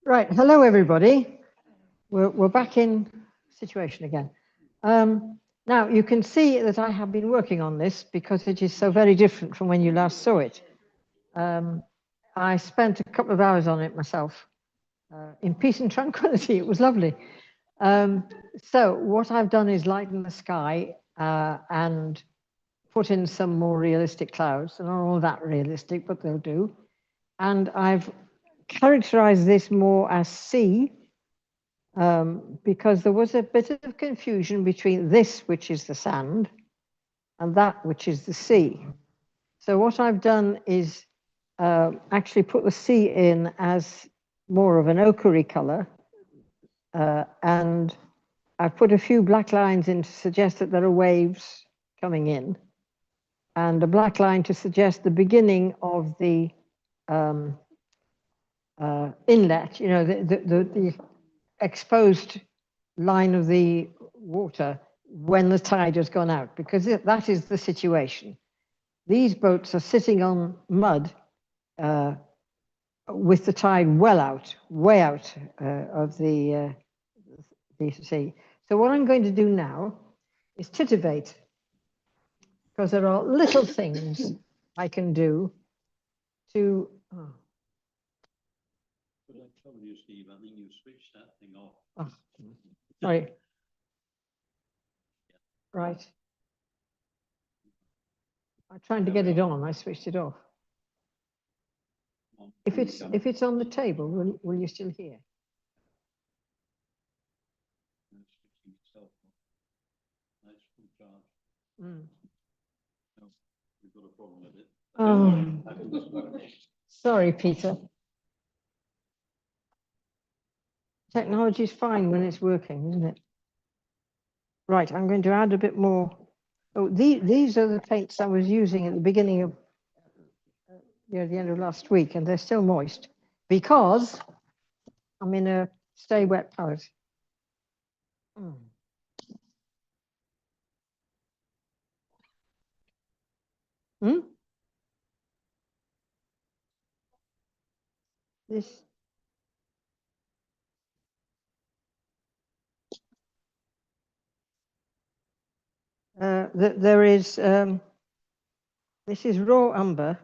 Right, hello everybody. We're back in situation again. Now you can see that I have been working on this because it is so very different from when you last saw it. I spent a couple of hours on it myself in peace and tranquility. It was lovely. So what I've done is lighten the sky and put in some more realistic clouds. They're not all that realistic, but they'll do. And I've characterized this more as sea because there was a bit of confusion between this, which is the sand, and that, which is the sea. So what I've done is actually put the sea in as more of an ochre color, and I've put a few black lines in to suggest that there are waves coming in, and a black line to suggest the beginning of the inlet, you know, the exposed line of the water when the tide has gone out, because that is the situation. These boats are sitting on mud with the tide well out, way out of the sea. So what I'm going to do now is titivate, because there are little things I can do to... Oh. But I told you, Steve, I think you switched that thing off. Oh, sorry. Right. I'm trying to get it on. I switched it off. If it's on the table, will you still hear? Mm. No, we've got a problem with it. Oh, sorry, Peter. Technology is fine when it's working, isn't it? Right, I'm going to add a bit more. Oh, these are the paints I was using at the beginning of, the end of last week, and they're still moist because I'm in a stay wet palette. Mm. Hmm? This. There is, this is raw umber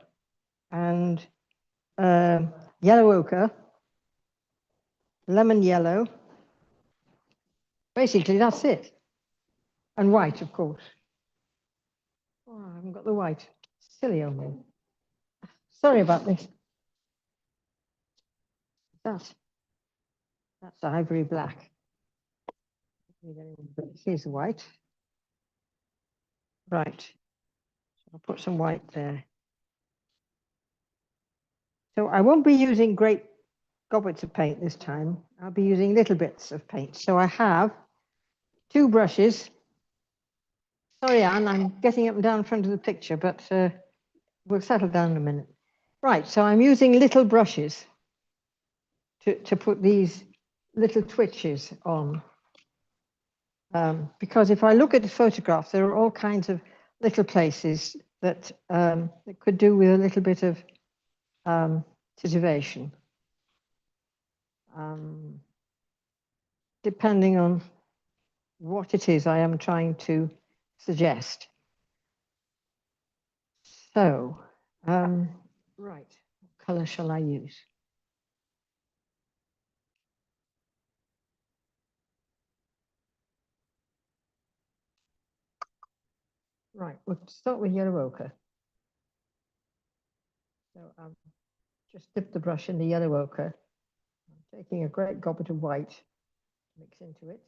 and yellow ochre, lemon yellow. Basically, that's it. And white, of course. Oh, I haven't got the white. Silly old me. Sorry about this. That's ivory black. Here's the white. Right. I'll put some white there. So I won't be using great goblets of paint this time. I'll be using little bits of paint. So I have 2 brushes. Sorry, Anne, I'm getting up and down in front of the picture, but we'll settle down in a minute. Right, so I'm using little brushes to put these little twitches on. Because if I look at the photograph, there are all kinds of little places that could do with a little bit of titivation. Depending on what it is I am trying to suggest. So, right, what color shall I use? Right, we'll start with yellow ochre. So just dip the brush in the yellow ochre. I'm taking a great goblet of white, mix into it.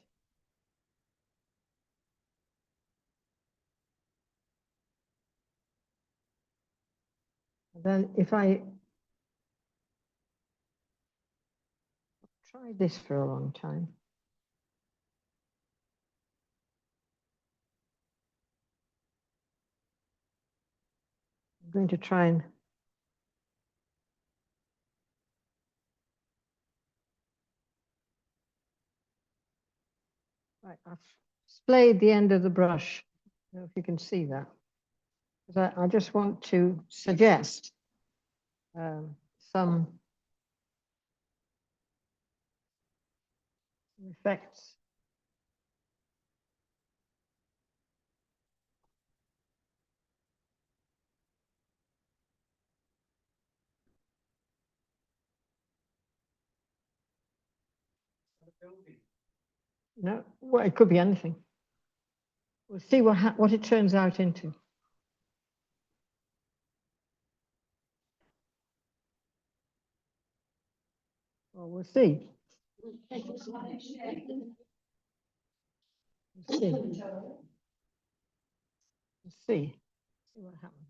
And then if I tried this for a long time. I'm going to try and right, I've splayed the end of the brush. I don't know if you can see that. Because I just want to suggest some effects. No, well, it could be anything. We'll see what it turns out into. Well, we'll see. We'll see. We'll see what happens.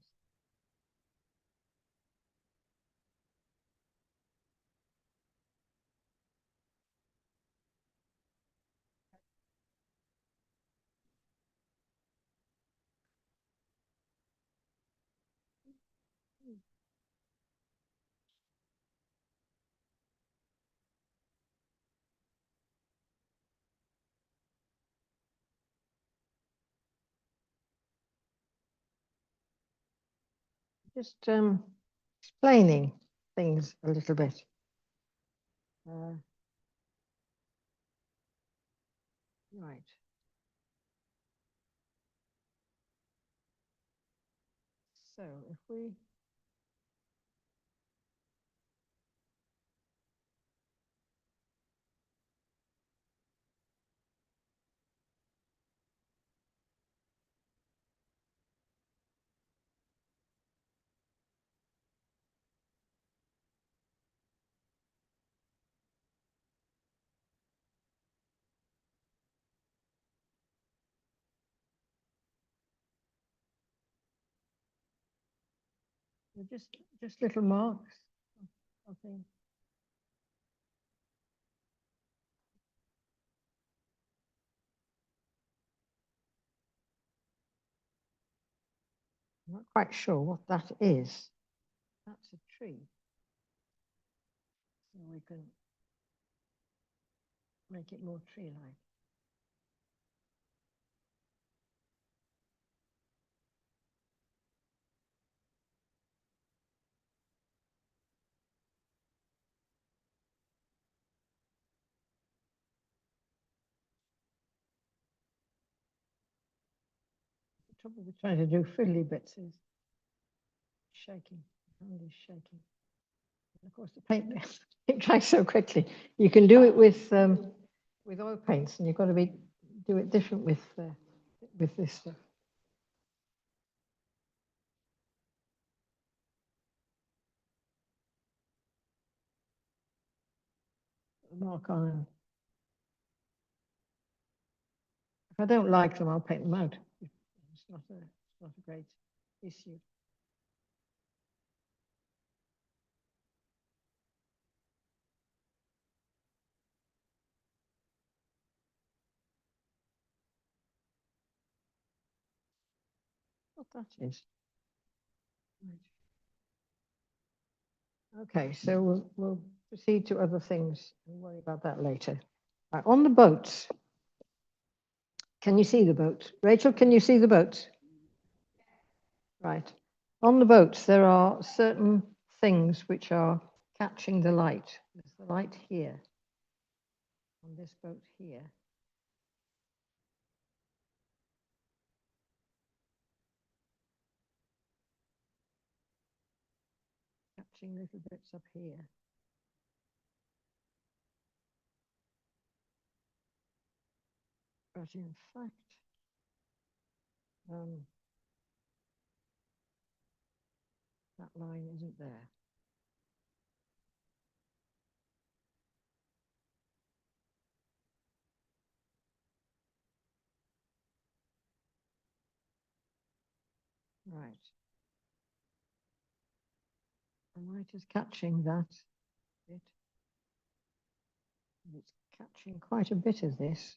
Just explaining things a little bit. Right. So if we just little marks of things. I'm not quite sure what that is. That's a tree. So we can make it more tree-like. The trouble with trying to do fiddly bits is shaking. The hand is shaking. And of course, the paint it dries so quickly. You can do it with oil paints, and you've got to do it different with this stuff. Mark on them. If I don't like them, I'll paint them out. It's not a great issue. What that is. Right. Okay, so we'll proceed to other things and worry about that later. Right, on the boats, can you see the boat? Rachel, can you see the boat? Right. On the boats, there are certain things which are catching the light. There's the light here, on this boat here. Catching little bits up here. But in fact, that line isn't there. Right. The light is catching that bit. It's catching quite a bit of this.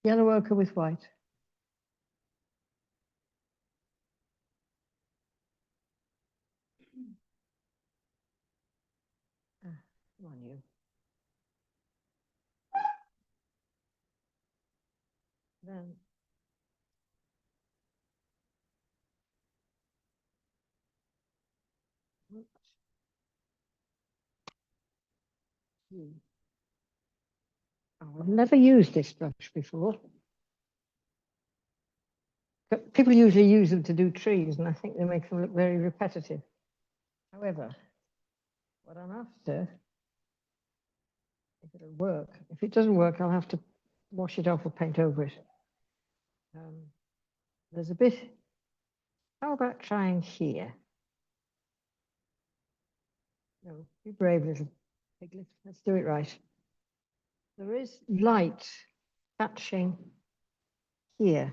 Yellow ochre with white. Come on, you. Then oh, I've never used this brush before. But people usually use them to do trees, and I think they make them look very repetitive. However, what I'm after, if it'll work, if it doesn't work, I'll have to wash it off or paint over it. There's a bit, how about trying here? No, be brave, little piglet. Let's do it right. There is light catching here.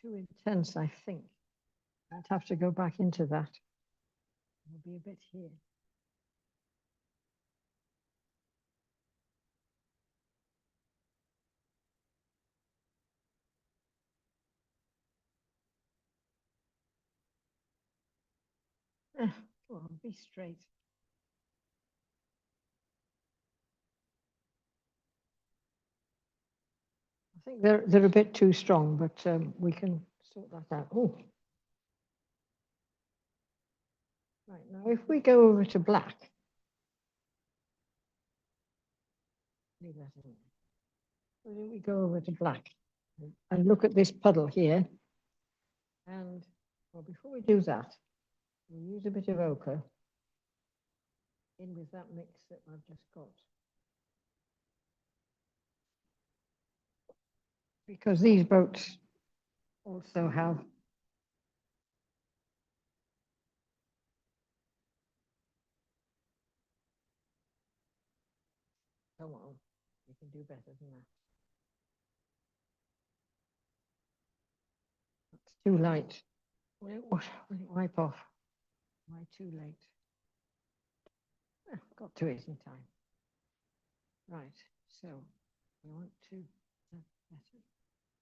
Too intense, I think. I'd have to go back into that. There'll be a bit here. Come on, be straight. I think they're a bit too strong, but we can sort that out. Oh, right, now if we go over to black, leave that in. So then we go over to black and look at this puddle here. And well, before we do that, we'll use a bit of ochre in with that mix that I've just got. Because these boats also have come on, you can do better than that. It's too light. Will it wipe off? Am I too late? Got to it in time. Right, so we want to better.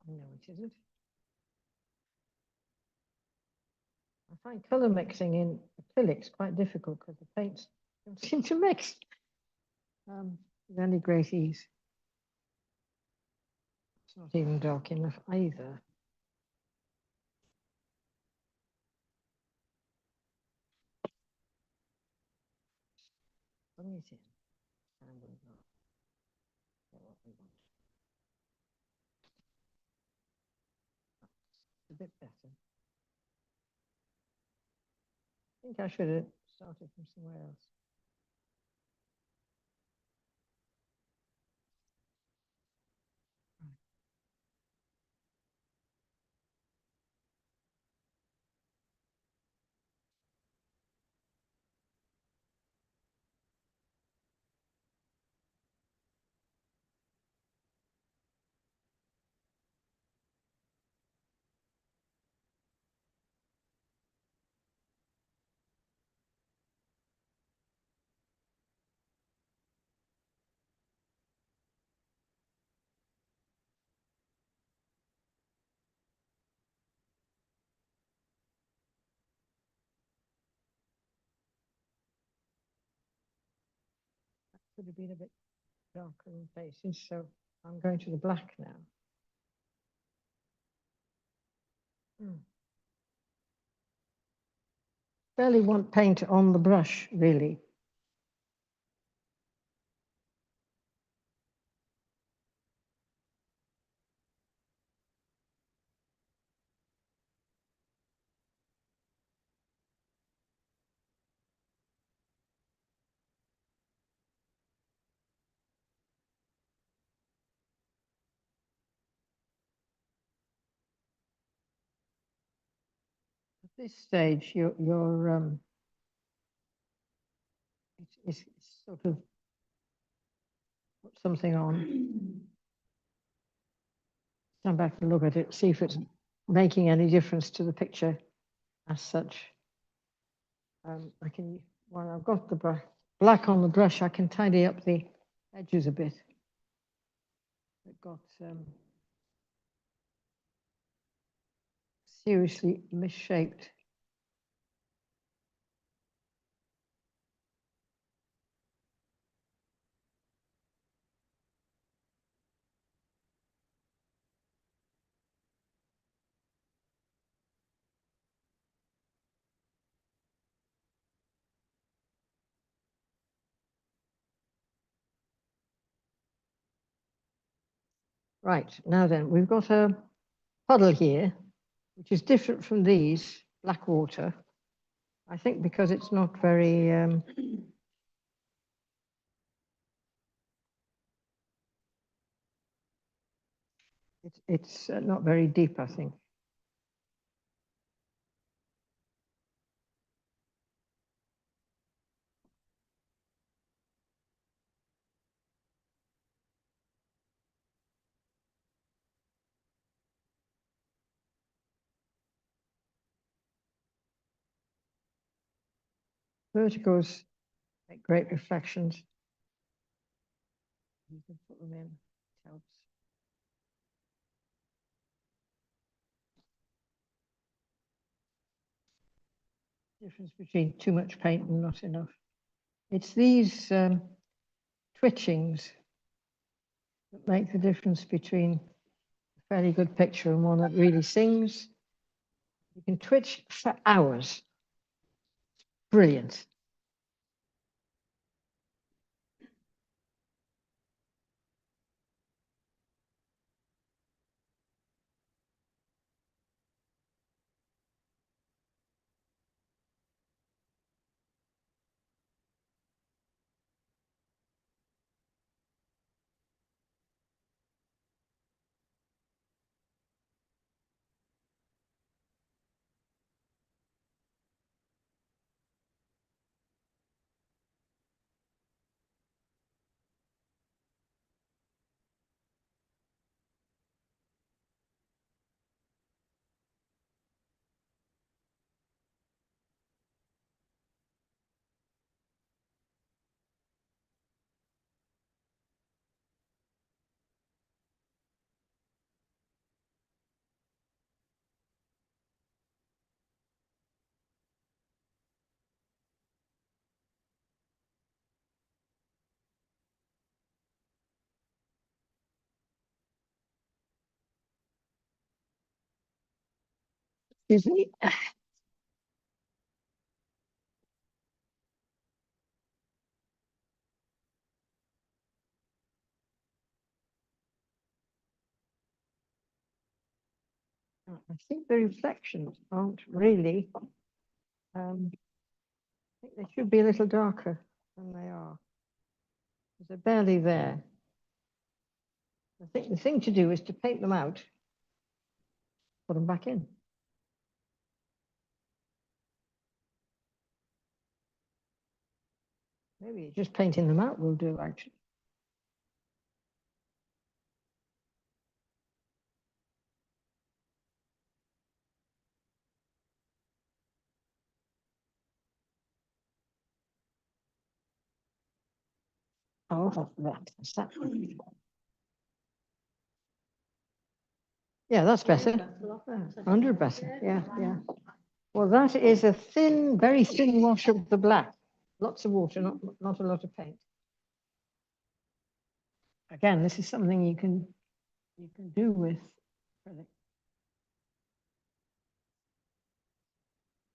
No, it isn't. I find colour mixing in acrylics quite difficult because the paints don't seem to mix with any great ease. It's not even dark enough either. Bring it in. And we'll get what we want. That's a bit better. I think I should have started from somewhere else. Could have been a bit darker in places, so I'm going to the black now. Barely want paint on the brush, really. At this stage, it's sort of put something on. stand back and look at it, see if it's making any difference to the picture as such. I can, while I've got the black on the brush, I can tidy up the edges a bit. It got seriously misshaped. Right, now then, we've got a puddle here, which is different from these, black water. I think because it's not very, it's not very deep, I think. Verticals make great reflections. You can put them in, it helps. Difference between too much paint and not enough. It's these twitchings that make the difference between a fairly good picture and one that really sings. You can twitch for hours. Brilliant. Excuse me. I think the reflections aren't really, I think they should be a little darker than they are. They're barely there. I think the thing to do is to paint them out, put them back in. Maybe just painting them out will do, actually. Oh, that's that. Yeah, that's better. 100 better. Yeah, yeah. Well, that is a thin, very thin wash of the black. Lots of water, not a lot of paint. Again, this is something you can do with acrylic.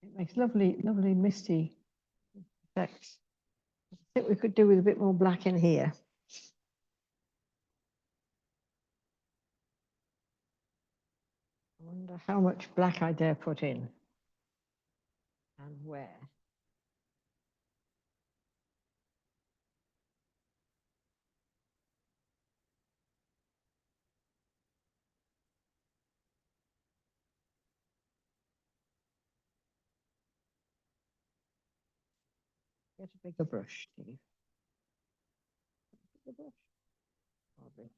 It makes lovely, lovely misty effects. I think we could do with a bit more black in here. I wonder how much black I dare put in and where. Get a bigger brush, Steve. Bigger brush.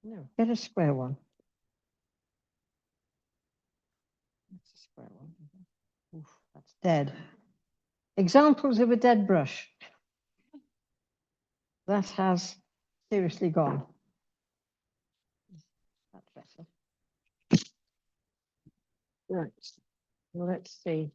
No, get a square one. That's a square one. Oof, that's dead. Examples of a dead brush. That has seriously gone. That's better. Right. Well, let's see.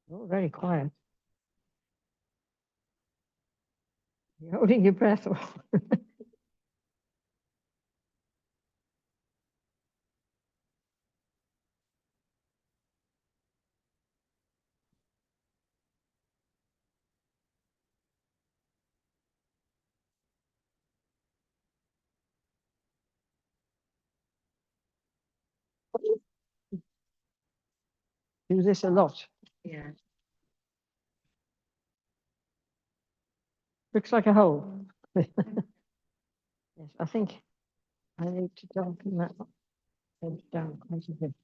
Oh, very quiet. You're holding your breath. Do this a lot. Yeah. Looks like a hole. Yes, I think I need to darken that edge down quite a bit.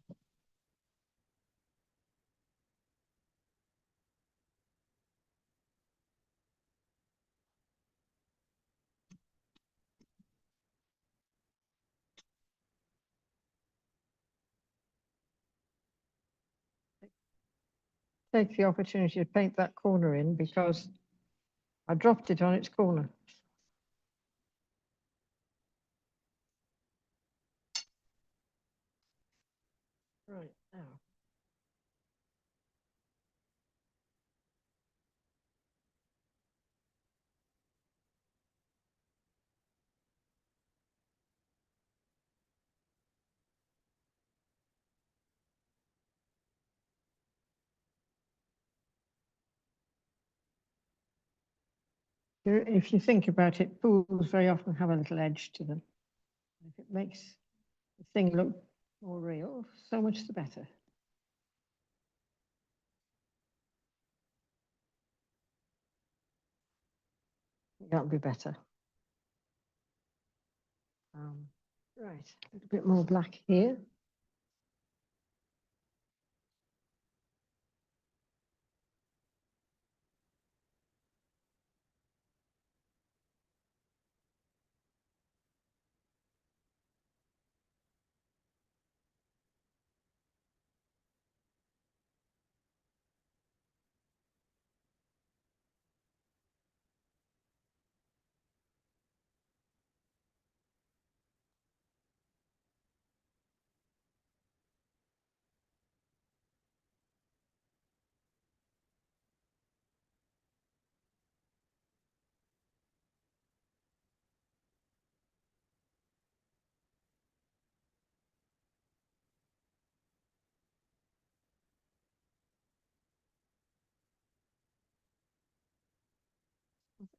Take the opportunity to paint that corner in because I dropped it on its corner. Right, now. If you think about it, pools very often have a little edge to them. If it makes the thing look more real, so much the better. That'll be better. Right, a little bit more black here.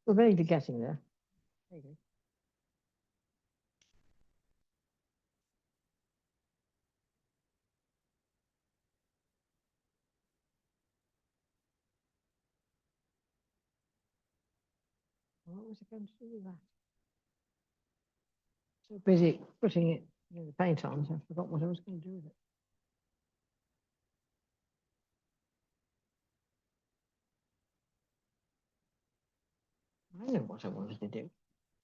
We're vaguely getting there. Vaguely. What was I going to do with that? So busy putting it in the paint on, so I forgot what I was going to do with it. I know what I wanted to do.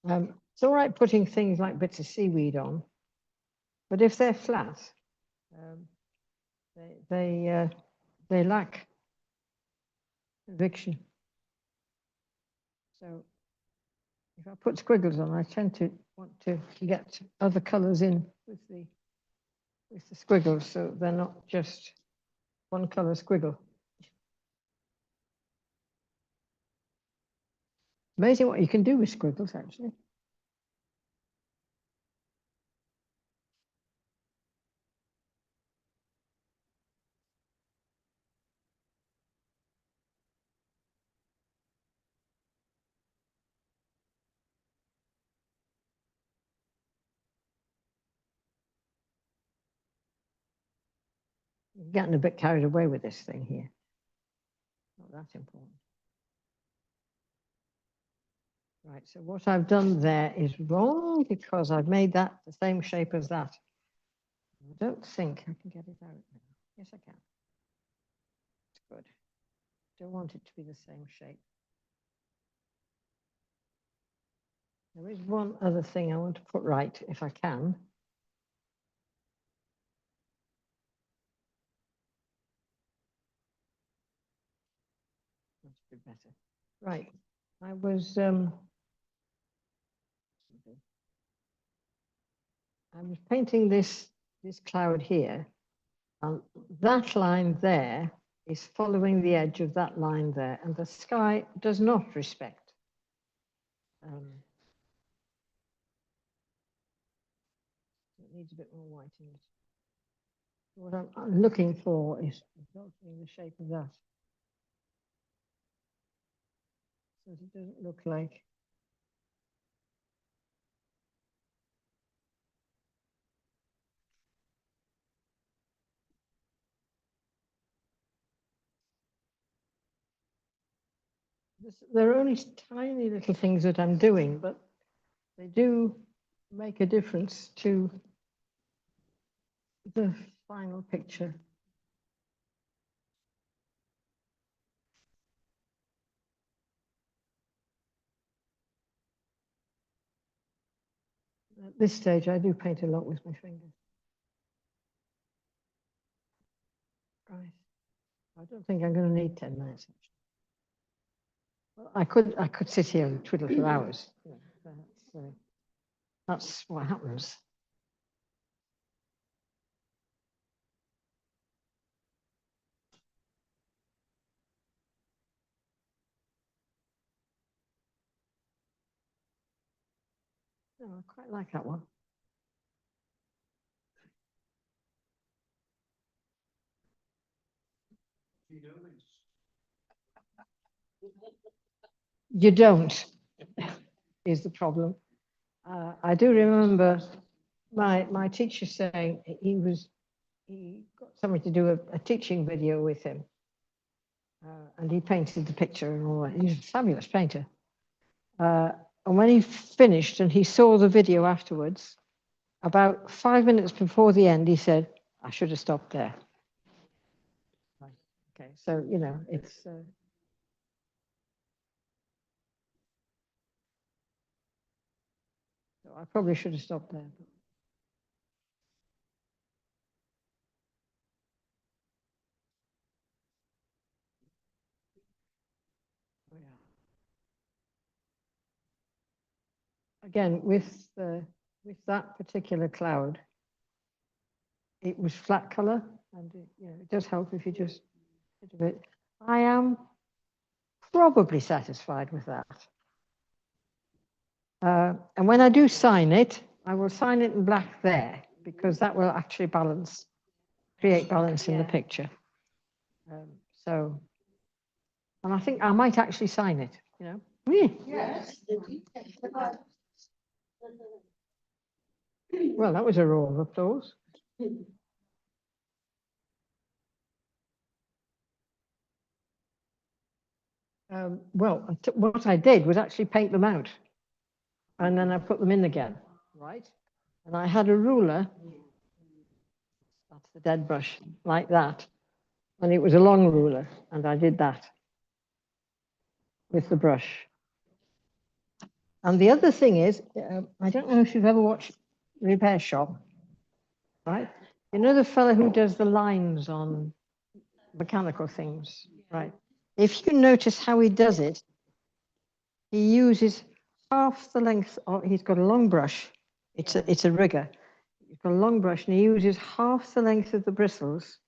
It's all right putting things like bits of seaweed on, but if they're flat, um, they lack conviction. So if I put squiggles on, I tend to want to get other colors in with the squiggles, so they're not just one color squiggle. Amazing what you can do with squiggles, actually. I'm getting a bit carried away with this thing here. Not that important. Right, so what I've done there is wrong because I've made that the same shape as that. I don't think I can get it out now. Yes, I can. It's good. Don't want it to be the same shape. There is one other thing I want to put right, if I can. That's a bit better. Right, I was painting this cloud here, and that line there is following the edge of that line there, and the sky does not respect. It needs a bit more white in it. What I'm looking for is altering the shape of that, so it doesn't look like. There are only tiny little things that I'm doing, but they do make a difference to the final picture. At this stage, I do paint a lot with my fingers. Right. I don't think I'm going to need 10 minutes. Well, I could sit here and twiddle for hours. That's what happens. No, I quite like that one. You don't, is the problem. I do remember my teacher saying he got somebody to do a teaching video with him, and he painted the picture and all that. He's a fabulous painter. And when he finished and he saw the video afterwards, about 5 minutes before the end, he said, "I should have stopped there." Okay, so you know it's. So I probably should have stopped there. Oh, yeah. Again, with that particular cloud, it was flat color, and it does help if you just bit of it. I am probably satisfied with that. And when I do sign it, I will sign it in black there because that will actually create balance in the picture. So, and I think I might actually sign it, you know. Yes. Well, that was a roar of applause. Well, what I did was actually paint them out, and then I put them in again, right? And I had a ruler, that's the dead brush, like that, and it was a long ruler, and I did that with the brush. And the other thing is, I don't know if you've ever watched Repair Shop, right? You know the fellow who does the lines on mechanical things, right? If you notice how he does it, he uses half the length of, he's got a long brush, it's a rigger. He's got a long brush and he uses half the length of the bristles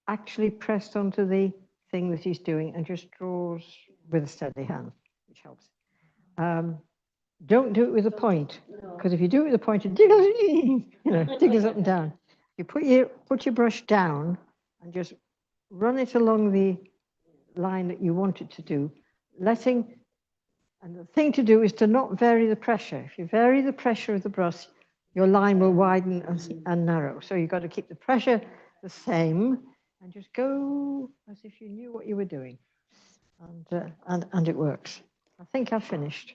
actually pressed onto the thing that he's doing and just draws with a steady hand, which helps. Don't do it with a point, because if you do it with a point, it diggles up and down. You put your brush down and just run it along the line that you want it to do, and the thing to do is to not vary the pressure. If you vary the pressure of the brush, your line will widen and narrow. So you've got to keep the pressure the same, and just go as if you knew what you were doing. And it works. I think I've finished.